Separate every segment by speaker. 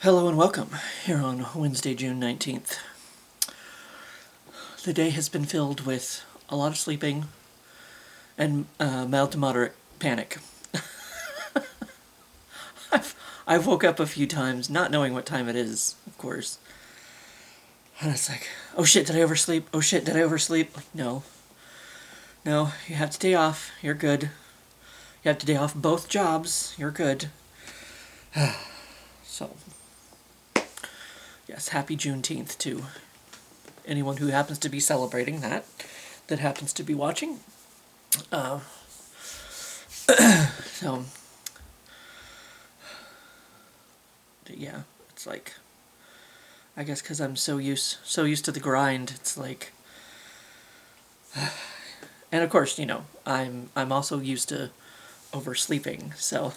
Speaker 1: Hello and welcome here on Wednesday, June 19th. The day has been filled with a lot of sleeping and mild to moderate panic. I've woke up a few times not knowing what time it is, of course. And it's like, oh shit, did I oversleep? Oh shit, did I oversleep? Like, no. No, you have today off. You're good. You have today off both jobs. You're good. So, yes, happy Juneteenth to anyone who happens to be celebrating that happens to be watching. So, yeah, it's like, I guess because I'm so used to the grind, it's like, and of course, I'm also used to oversleeping. So,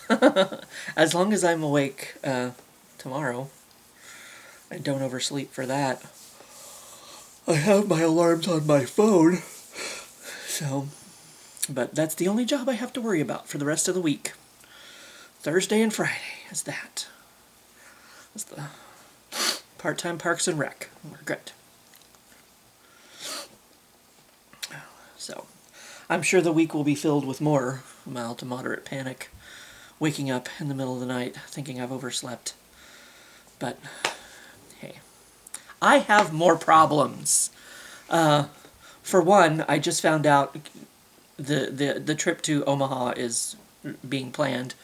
Speaker 1: as long as I'm awake tomorrow, I don't oversleep for that. I have my alarms on my phone. So, but that's the only job I have to worry about for the rest of the week. Thursday and Friday is that. That's the part-time Parks and Rec. We're good. So, I'm sure the week will be filled with more mild to moderate panic. Waking up in the middle of the night thinking I've overslept. But, hey. I have more problems. For one, I just found out the trip to Omaha is being planned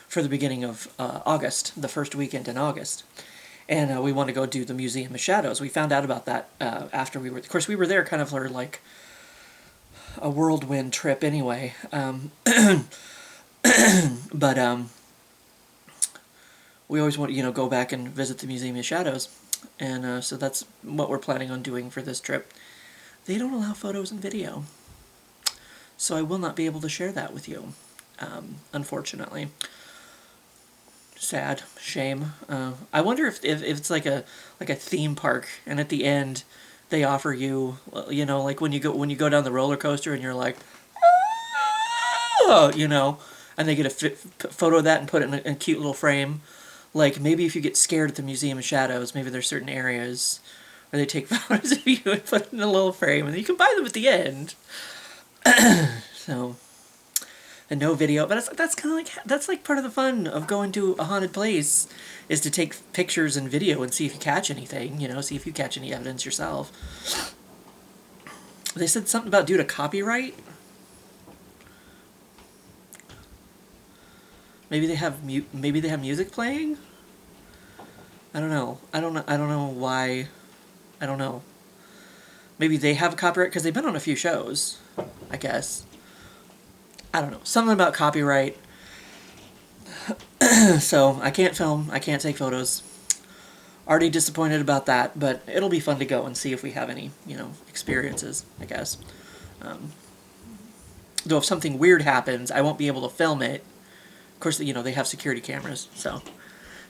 Speaker 1: for the beginning of August, the first weekend in August. And we want to go do the Museum of Shadows. We found out about that after we were... Of course, we were there kind of for, like, a whirlwind trip anyway. But we always want to, go back and visit the Museum of Shadows. And so that's what we're planning on doing for this trip. They don't allow photos and video. So I will not be able to share that with you, unfortunately. Sad. Shame. I wonder if it's like a theme park, and at the end they offer you, like when you go down the roller coaster and you're like, oh, and they get a photo of that and put it in a cute little frame. Like, maybe if you get scared at the Museum of Shadows, maybe there's certain areas where they take photos of you and put it in a little frame, and you can buy them at the end. So, and no video, but that's kind of like, that's like part of the fun of going to a haunted place, is to take pictures and video and see if you catch anything, see if you catch any evidence yourself. They said something about due to copyright. Maybe they have music playing? I don't know. I don't know why. I don't know. Maybe they have copyright because they've been on a few shows, I guess. I don't know. Something about copyright. So, I can't film. I can't take photos. Already disappointed about that, but it'll be fun to go and see if we have any, experiences, I guess. Though if something weird happens, I won't be able to film it. Of course, they have security cameras, so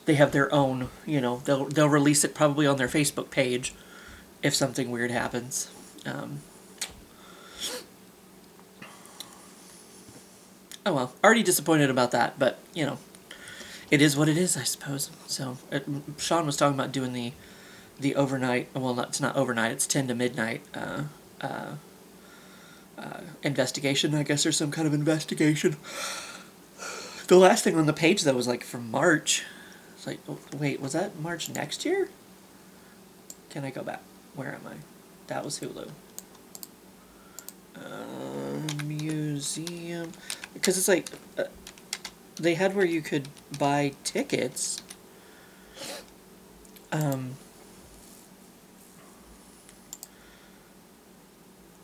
Speaker 1: they have their own, they'll release it probably on their Facebook page if something weird happens. Oh well, already disappointed about that, but, it is what it is, I suppose. So, Sean was talking about doing the overnight, well, it's not overnight, it's 10 to midnight, investigation, I guess there's some kind of investigation. The last thing on the page, though, was, like, from March. It's like, oh, wait, was that March next year? Can I go back? Where am I? That was Hulu. Museum. Because it's like, they had where you could buy tickets.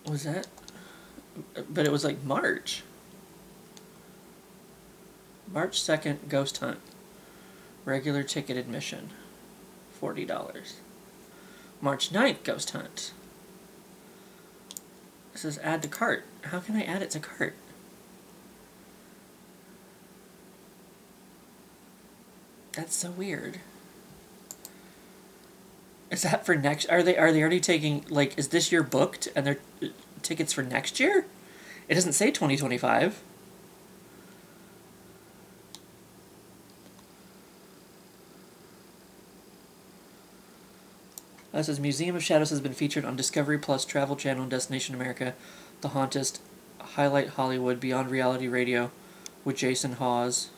Speaker 1: Was that? But it was, like, March. March 2nd, Ghost Hunt. Regular ticket admission, $40. March 9th, Ghost Hunt. It says add to cart. How can I add it to cart? That's so weird. Is that for next? Are they already taking, like, is this year booked and they're tickets for next year? It doesn't say 2025. It says Museum of Shadows has been featured on Discovery Plus, Travel Channel, Destination America, The Hauntist, Highlight Hollywood, Beyond Reality Radio with Jason Hawes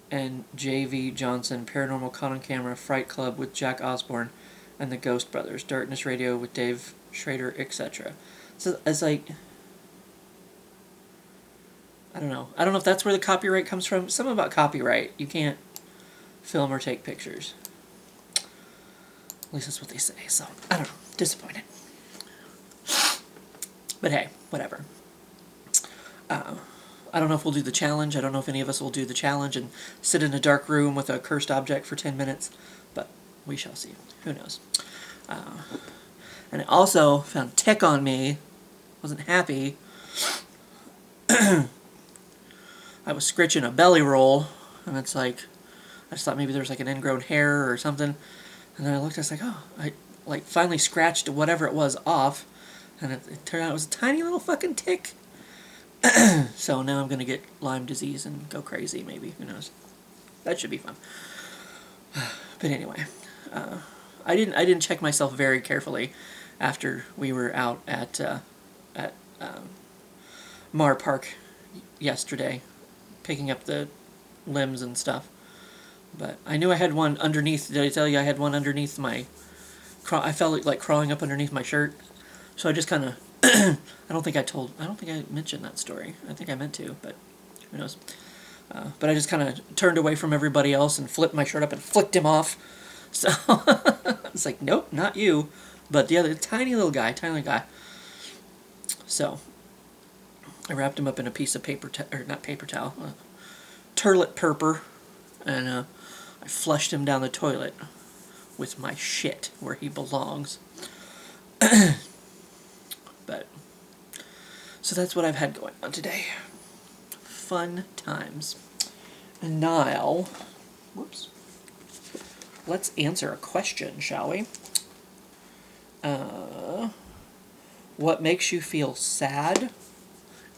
Speaker 1: and J.V. Johnson, Paranormal Caught on Camera, Fright Club with Jack Osborne, and the Ghost Brothers, Darkness Radio with Dave Schrader, etc. So it's like, I don't know. I don't know if that's where the copyright comes from. Something about copyright. You can't film or take pictures. At least that's what they say. So, I don't know. Disappointed. But hey, whatever. I don't know if we'll do the challenge. I don't know if any of us will do the challenge and sit in a dark room with a cursed object for 10 minutes. But we shall see. Who knows? And I also found tick on me. Wasn't happy. I was scritching a belly roll. And it's like, I just thought maybe there was like an ingrown hair or something. And then I looked, I was like, oh, I like finally scratched whatever it was off. And it turned out it was a tiny little fucking tick. So now I'm going to get Lyme disease and go crazy, maybe. Who knows? That should be fun. But anyway, I didn't check myself very carefully after we were out at Mar Park yesterday, picking up the limbs and stuff. But I knew I had one underneath. Did I tell you I had one underneath my... I felt like crawling up underneath my shirt. So I just kind of... I don't think I mentioned that story. I think I meant to, but who knows. But I just kind of turned away from everybody else and flipped my shirt up and flicked him off. So it's like, nope, not you. But the other tiny little guy. So I wrapped him up in a piece of paper, or not paper towel, toilet paper, and I flushed him down the toilet with my shit where he belongs. But so that's what I've had going on today. Fun times. And now, whoops. Let's answer a question, shall we? What makes you feel sad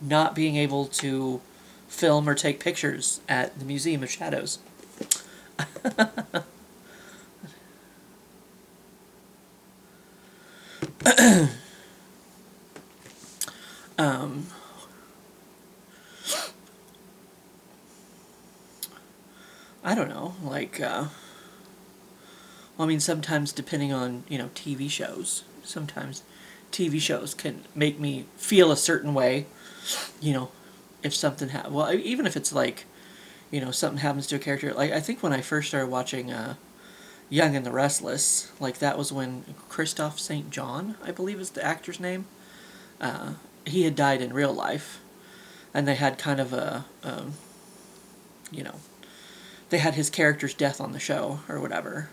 Speaker 1: not being able to film or take pictures at the Museum of Shadows? I don't know, like, well, I mean, sometimes depending on, TV shows, sometimes TV shows can make me feel a certain way, if something well, even if it's like, something happens to a character, like, I think when I first started watching, Young and the Restless, like, that was when Christophe St. John, I believe is the actor's name, he had died in real life, and they had kind of a, they had his character's death on the show, or whatever,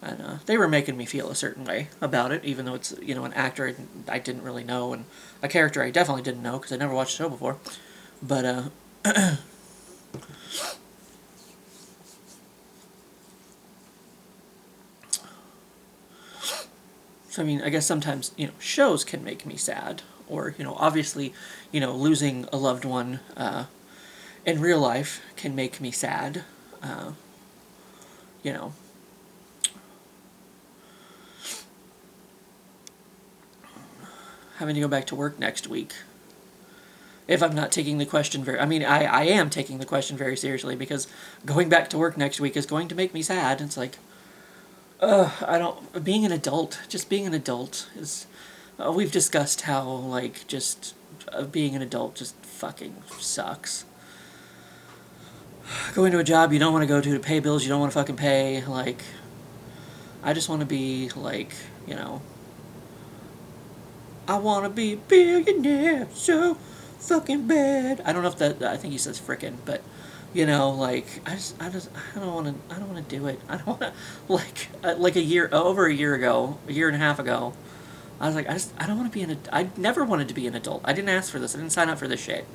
Speaker 1: and they were making me feel a certain way about it, even though it's, an actor I didn't really know, and a character I definitely didn't know, because I never watched the show before, but, so, I mean, I guess sometimes, shows can make me sad, or, obviously, losing a loved one, in real life can make me sad, having to go back to work next week. If I'm not taking the question I am taking the question very seriously, because going back to work next week is going to make me sad. It's like, being an adult is, we've discussed how, like, just being an adult just fucking sucks. Going to a job you don't want to go to pay bills you don't want to fucking pay, like, I just want to be, like, I want to be a billionaire so fucking bad. I don't know if I think he says frickin', but, like, I don't want to do it. I don't want to, like over a year and a half ago, I was like, I don't want to be I never wanted to be an adult. I didn't ask for this. I didn't sign up for this shit.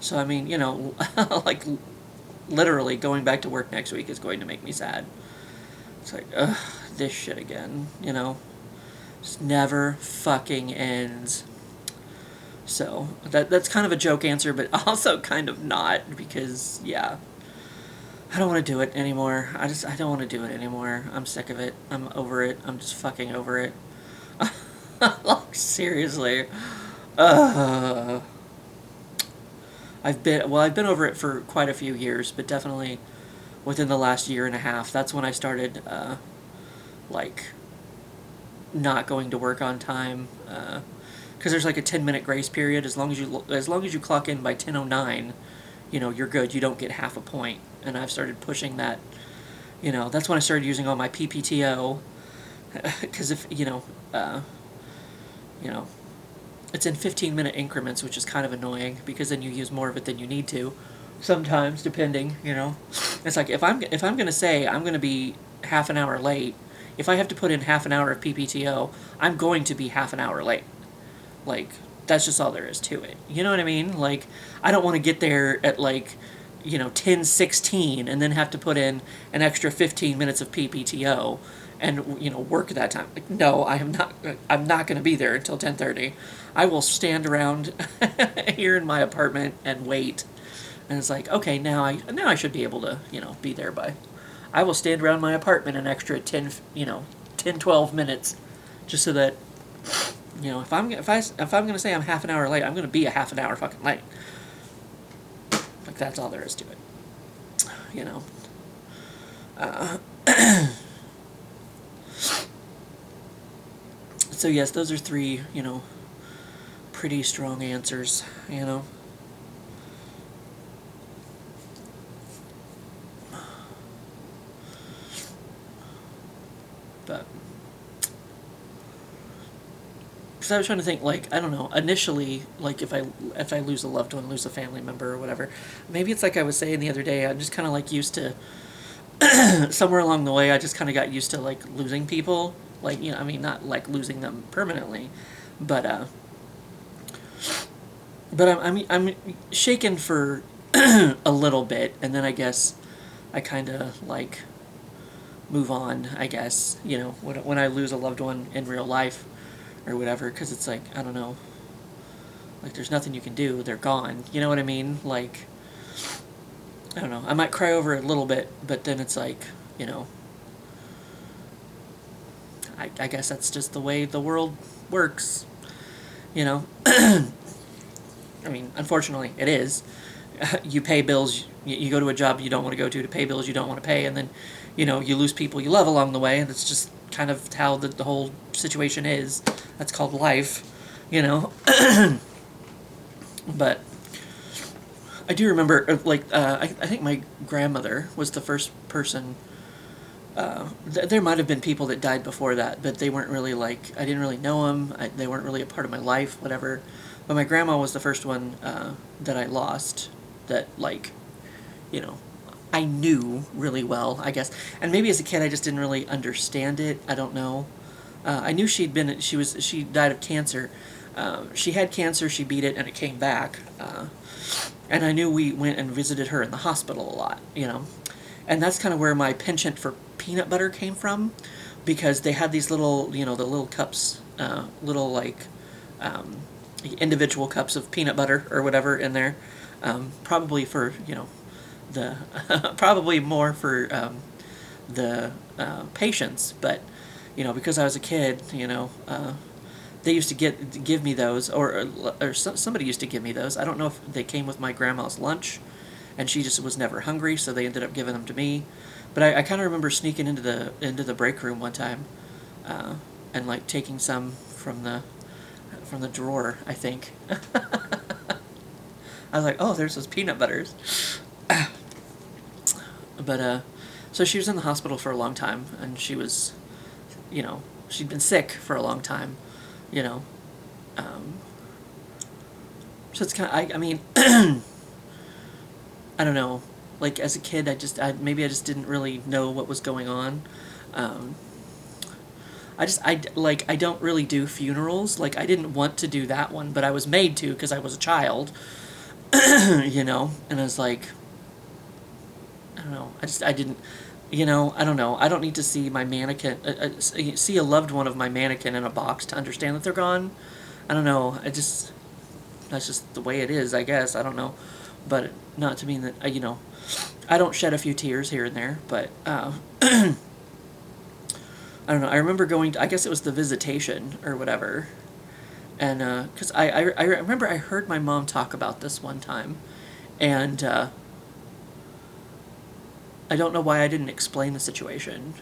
Speaker 1: So, I mean, like, literally going back to work next week is going to make me sad. It's like, ugh, this shit again, just never fucking ends. So, that's kind of a joke answer, but also kind of not, because, yeah. I don't want to do it anymore. I don't want to do it anymore. I'm sick of it. I'm over it. I'm just fucking over it. Like, seriously. Uh, I've been over it for quite a few years, but definitely within the last year and a half, that's when I started, like, not going to work on time. Because there's like a 10-minute grace period. As long as you clock in by 10:09, you're good. You don't get half a point. And I've started pushing that. That's when I started using all my PPTO. Because if you know, it's in 15-minute increments, which is kind of annoying because then you use more of it than you need to. Sometimes, depending, it's like if I'm gonna say I'm gonna be half an hour late, if I have to put in half an hour of PPTO, I'm going to be half an hour late. Like, that's just all there is to it. You know what I mean? Like, I don't want to get there at 10:16 and then have to put in an extra 15 minutes of PPTO and work that time. Like, no, I'm not going to be there until 10:30. I will stand around here in my apartment and wait. And it's like, okay, now I should be able to, be there by. I will stand around my apartment an extra 10, 12 minutes just so that if I'm going to say I'm half an hour late, I'm going to be a half an hour fucking late. Like, that's all there is to it. Uh, so yes, those are three, pretty strong answers, But because I was trying to think, like, I don't know, initially, like, if I lose a loved one, lose a family member or whatever, maybe it's like I was saying the other day, I'm just kind of like used to somewhere along the way, I just kind of got used to, like, losing people, like, I mean, not like losing them permanently, but I'm shaken for a little bit, and then I guess I kind of like move on, I guess, when I lose a loved one in real life or whatever, because it's like, I don't know, like, there's nothing you can do, they're gone, you know what I mean? Like, I don't know, I might cry over it a little bit, but then it's like, I guess that's just the way the world works, I mean, unfortunately, it is. You pay bills, you go to a job you don't want to go to pay bills you don't want to pay, and then, you lose people you love along the way, and it's just kind of how the whole situation is. That's called life, But I do remember, I think my grandmother was the first person. There might have been people that died before that, but they weren't really I didn't really know them. They weren't really a part of my life, whatever. But my grandma was the first one that I lost that, I knew really well, I guess. And maybe as a kid I just didn't really understand it. I don't know. I knew she died of cancer. She had cancer, she beat it, and it came back. And I knew we went and visited her in the hospital a lot, And that's kind of where my penchant for peanut butter came from, because they had these little, the little cups, individual cups of peanut butter or whatever in there, probably for, the, probably more for the patients, but, because I was a kid, they used to give me those, or somebody used to give me those. I don't know if they came with my grandma's lunch, and she just was never hungry, so they ended up giving them to me. But I kind of remember sneaking into the break room one time, and taking some from the drawer, I think. I was like, oh, there's those peanut butters. But so she was in the hospital for a long time, and she was, she'd been sick for a long time, so it's kind of, I mean, I don't know, like, as a kid, maybe I just didn't really know what was going on. I don't really do funerals. Like, I didn't want to do that one, but I was made to because I was a child, and I was like, I don't know, I didn't, I don't know, I don't need to see my mannequin, see a loved one of my mannequin in a box to understand that they're gone. I don't know, that's just the way it is, I guess. I don't know but not to mean that, I don't shed a few tears here and there, but I don't know. I remember going to, I guess it was the visitation or whatever. And because I remember I heard my mom talk about this one time. And I don't know why I didn't explain the situation.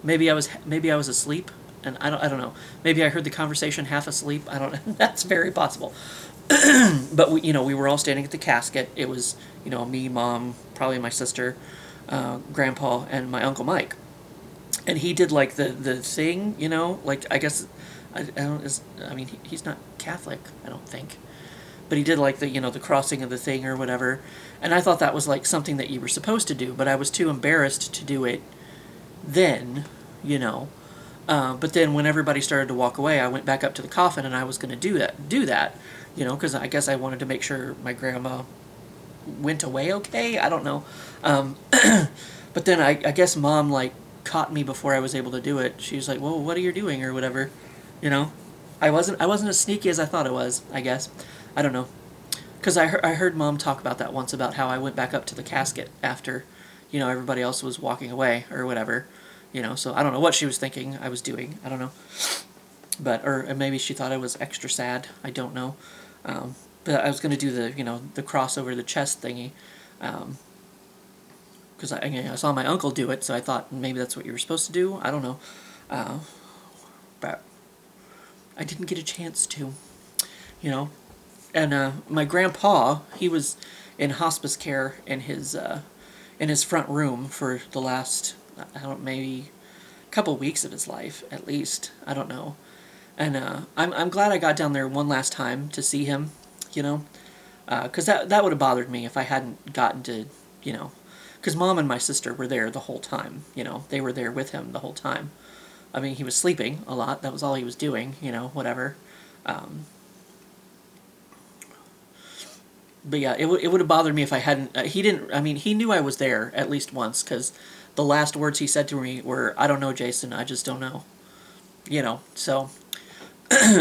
Speaker 1: Maybe I was asleep, and I don't know. Maybe I heard the conversation half asleep. I don't know. That's very possible. But we were all standing at the casket. It was me, mom, probably my sister, grandpa, and my uncle Mike. And he did like the thing, like I guess I don't I mean he's not Catholic, I don't think, but he did like the crossing of the thing or whatever, and I thought that was like something that you were supposed to do, but I was too embarrassed to do it then, you know. But then when everybody started to walk away, I went back up to the coffin and I was going to do that, because I guess I wanted to make sure my grandma went away okay. I don't know. But then I guess mom like caught me before I was able to do it. She was like, "Well, what are you doing?" or whatever, you know. I wasn't as sneaky as I thought I was, I guess. I don't know. Because I heard mom talk about that once, about how I went back up to the casket after, everybody else was walking away or whatever. So I don't know what she was thinking I was doing. I don't know. But, or maybe she thought I was extra sad. I don't know. But I was going to do the cross over the chest thingy. Because I saw my uncle do it, so I thought maybe that's what you were supposed to do. I don't know. But I didn't get a chance to, And my grandpa, he was in hospice care in his front room for the last, I don't know, maybe a couple weeks of his life, at least. I don't know. And I'm glad I got down there one last time to see him, because that would have bothered me if I hadn't gotten to, because mom and my sister were there the whole time, they were there with him the whole time. I mean, he was sleeping a lot, that was all he was doing, whatever. But yeah, it would have bothered me if I hadn't, he didn't, I mean, he knew I was there at least once, because the last words he said to me were, "I don't know, Jason, I just don't know." So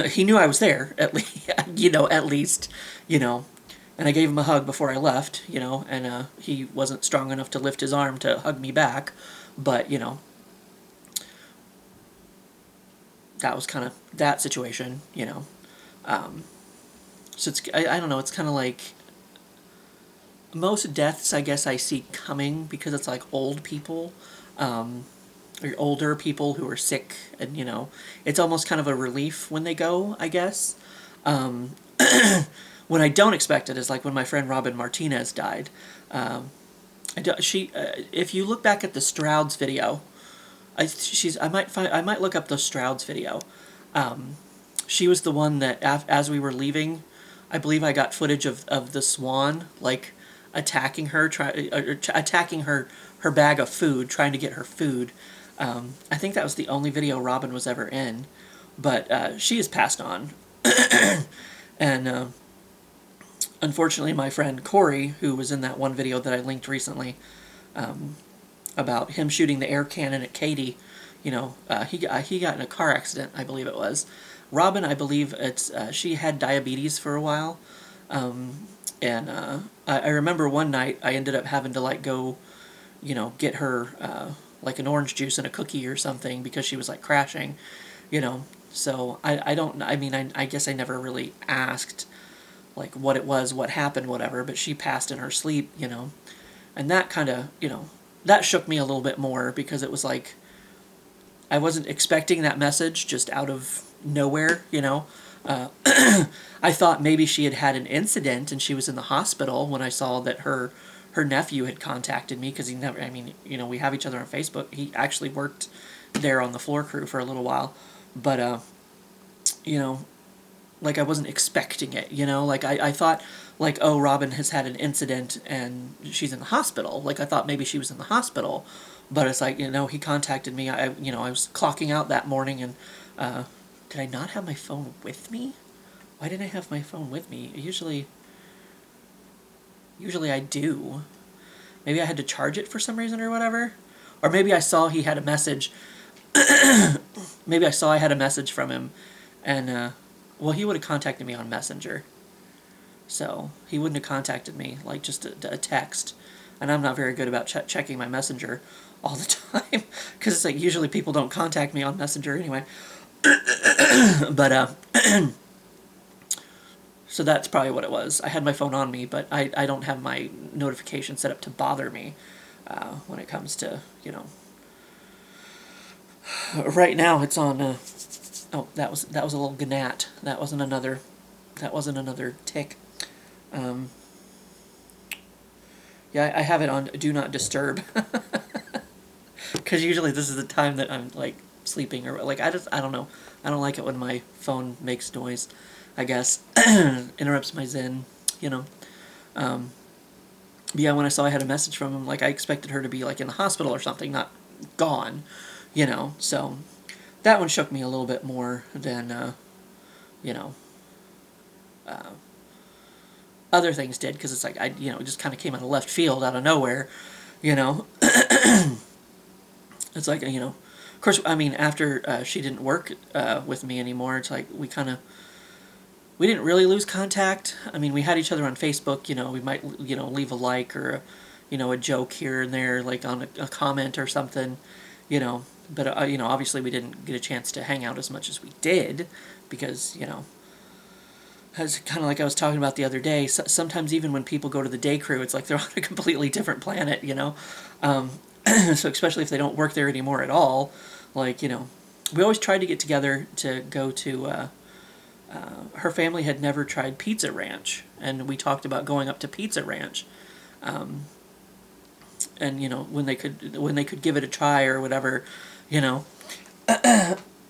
Speaker 1: he knew I was there, at least, at least, and I gave him a hug before I left, and he wasn't strong enough to lift his arm to hug me back, but, that was kind of that situation, So I don't know, it's kind of like, most deaths, I guess, I see coming because it's like old people, or older people who are sick, and, it's almost kind of a relief when they go, I guess. When I don't expect it is like when my friend Robin Martinez died. If you look back at the Strouds video, I might look up the Strouds video. She was the one that as we were leaving, I believe I got footage of the swan like attacking her, attacking her bag of food, trying to get her food. I think that was the only video Robin was ever in, but she has passed on, and unfortunately, my friend Corey, who was in that one video that I linked recently, about him shooting the air cannon at Katie, he got in a car accident, I believe it was. Robin, I believe she had diabetes for a while, and I remember one night I ended up having to like go, get her like an orange juice and a cookie or something because she was like crashing, So I guess I never really asked like what it was, what happened, whatever, but she passed in her sleep, and that kind of, that shook me a little bit more because it was like, I wasn't expecting that message just out of nowhere, I thought maybe she had had an incident and she was in the hospital when I saw that her nephew had contacted me, because he never, we have each other on Facebook. He actually worked there on the floor crew for a little while, but, like I wasn't expecting it, like I thought like, oh, Robin has had an incident and she's in the hospital. Like I thought maybe she was in the hospital, but it's like, he contacted me. I was clocking out that morning and, did I not have my phone with me? Why didn't I have my phone with me? Usually I do. Maybe I had to charge it for some reason or whatever. Or maybe I saw he had a message. Maybe I saw I had a message from him, and, well, he would have contacted me on Messenger. So he wouldn't have contacted me, like just a text. And I'm not very good about checking my messenger all the time, because it's like usually people don't contact me on Messenger anyway. But so that's probably what it was. I had my phone on me, but I don't have my notification set up to bother me when it comes to, you know. Right now it's on. Oh, that was a little gnat. That wasn't another. That wasn't another tick. Um, yeah, I have it on Do Not Disturb, because usually this is the time that I'm like sleeping, or like I don't know. I don't like it when my phone makes noise. I guess interrupts my zen. You know. Um, yeah, when I saw I had a message from him, like I expected her to be like in the hospital or something, not gone. You know, so that one shook me a little bit more than you know uh, other things did, because it's like I it just kind of came out of left field, out of nowhere. You know, it's like of course, I mean, after she didn't work with me anymore, it's like we didn't really lose contact. I mean, we had each other on Facebook. We might leave a like or a joke here and there, like on a comment or something. But obviously we didn't get a chance to hang out as much as we did, because as kind of like I was talking about the other day, sometimes even when people go to the day crew, it's like they're on a completely different planet. So especially if they don't work there anymore at all, like we always tried to get together to go to. Her family had never tried Pizza Ranch, and we talked about going up to Pizza Ranch, and when they could give it a try or whatever, you know.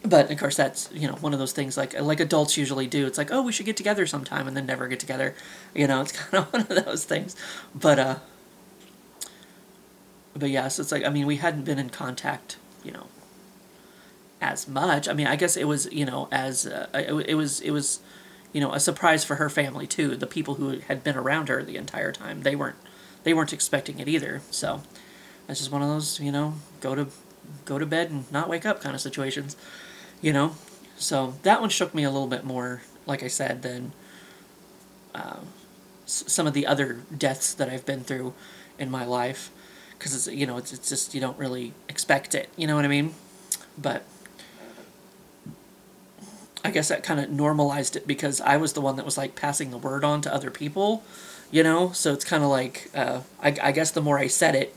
Speaker 1: But of course that's one of those things like adults usually do. It's like, oh, we should get together sometime, and then never get together. It's kind of one of those things. But yeah, so it's like, I mean, we hadn't been in contact, as much. I mean, I guess it was as it was a surprise for her family too. The people who had been around her the entire time, they weren't expecting it either. So it's just one of those go to bed and not wake up kind of situations. So that one shook me a little bit more, like I said, than some of the other deaths that I've been through in my life, because it's just you don't really expect it. You know what I mean? But I guess that kind of normalized it, because I was the one that was like passing the word on to other people, so it's kind of like I guess the more I said it,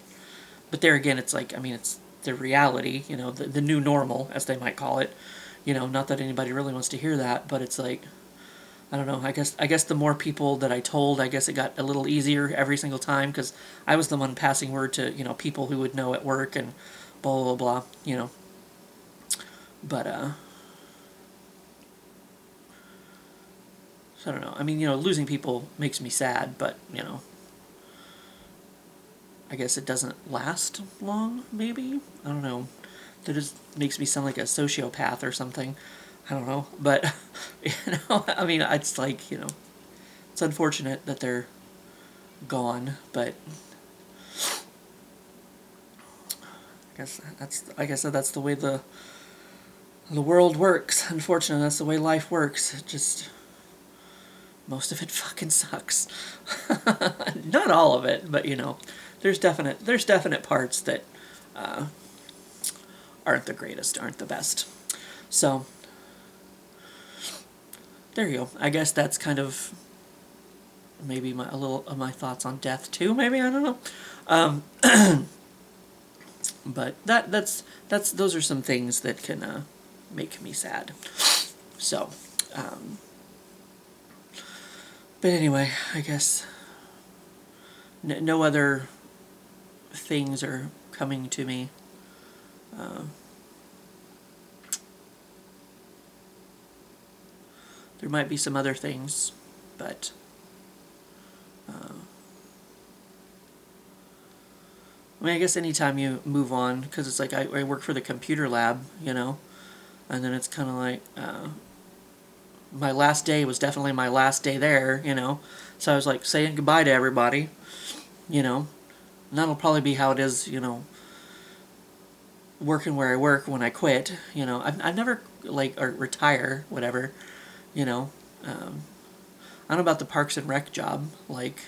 Speaker 1: but there again, it's like, I mean, it's the reality, the new normal, as they might call it. Not that anybody really wants to hear that, but it's like, I don't know, I guess the more people that I told, I guess it got a little easier every single time, because I was the one passing word to people who would know at work and blah blah blah. But so I don't know. I mean, losing people makes me sad, but I guess it doesn't last long, maybe? I don't know. That just makes me sound like a sociopath or something. I don't know. But, I mean, it's like, it's unfortunate that they're gone, but like I said, that's the way the world works. Unfortunately, that's the way life works. It just, most of it fucking sucks. Not all of it, but there's definite parts that aren't the greatest, aren't the best. So there you go. I guess that's kind of maybe a little of my thoughts on death too. Maybe, I don't know. But that's those are some things that can make me sad. So. But anyway, I guess no other things are coming to me. There might be some other things, but I mean, I guess anytime you move on, because it's like I work for the computer lab, and then it's kind of like my last day was definitely my last day there, so I was like saying goodbye to everybody, and that'll probably be how it is, working where I work when I quit. I've never like or retire, whatever, you know. I don't know about the Parks and Rec job. Like,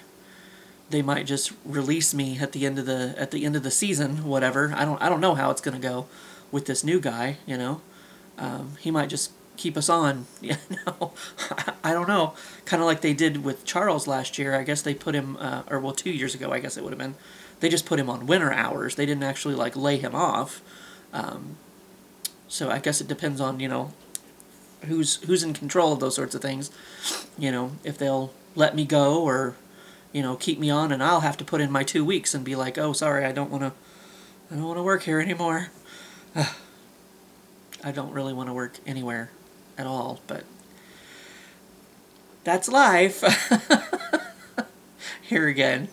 Speaker 1: they might just release me at the end of the season, whatever. I don't know how it's gonna go with this new guy. You know, he might just keep us on. You know, I don't know. Kind of like they did with Charles last year. I guess they put him, or well, 2 years ago, I guess it would have been. They just put him on winter hours. They didn't actually like lay him off. So I guess it depends on, you know, who's in control of those sorts of things. You know, if they'll let me go, or, you know, keep me on, and I'll have to put in my 2 weeks and be like, oh, sorry, I don't want to work here anymore. I don't really want to work anywhere at all, but that's life. Here again.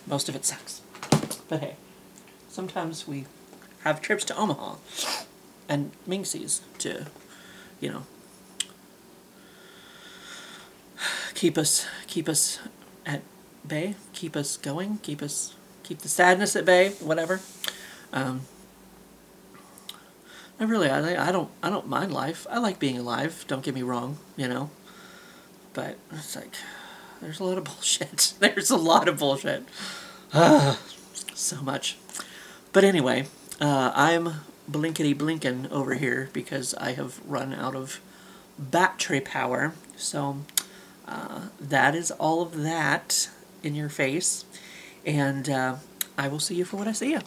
Speaker 1: Most of it sucks. But hey, sometimes we have trips to Omaha and Minxies to, you know, keep us at bay, keep us going, keep the sadness at bay, whatever. I don't mind life. I like being alive. Don't get me wrong, you know. But it's like, there's a lot of bullshit. There's a lot of bullshit. So much. But anyway, I'm blinkety blinking over here because I have run out of battery power. So that is all of that in your face. And I will see you for what I see you.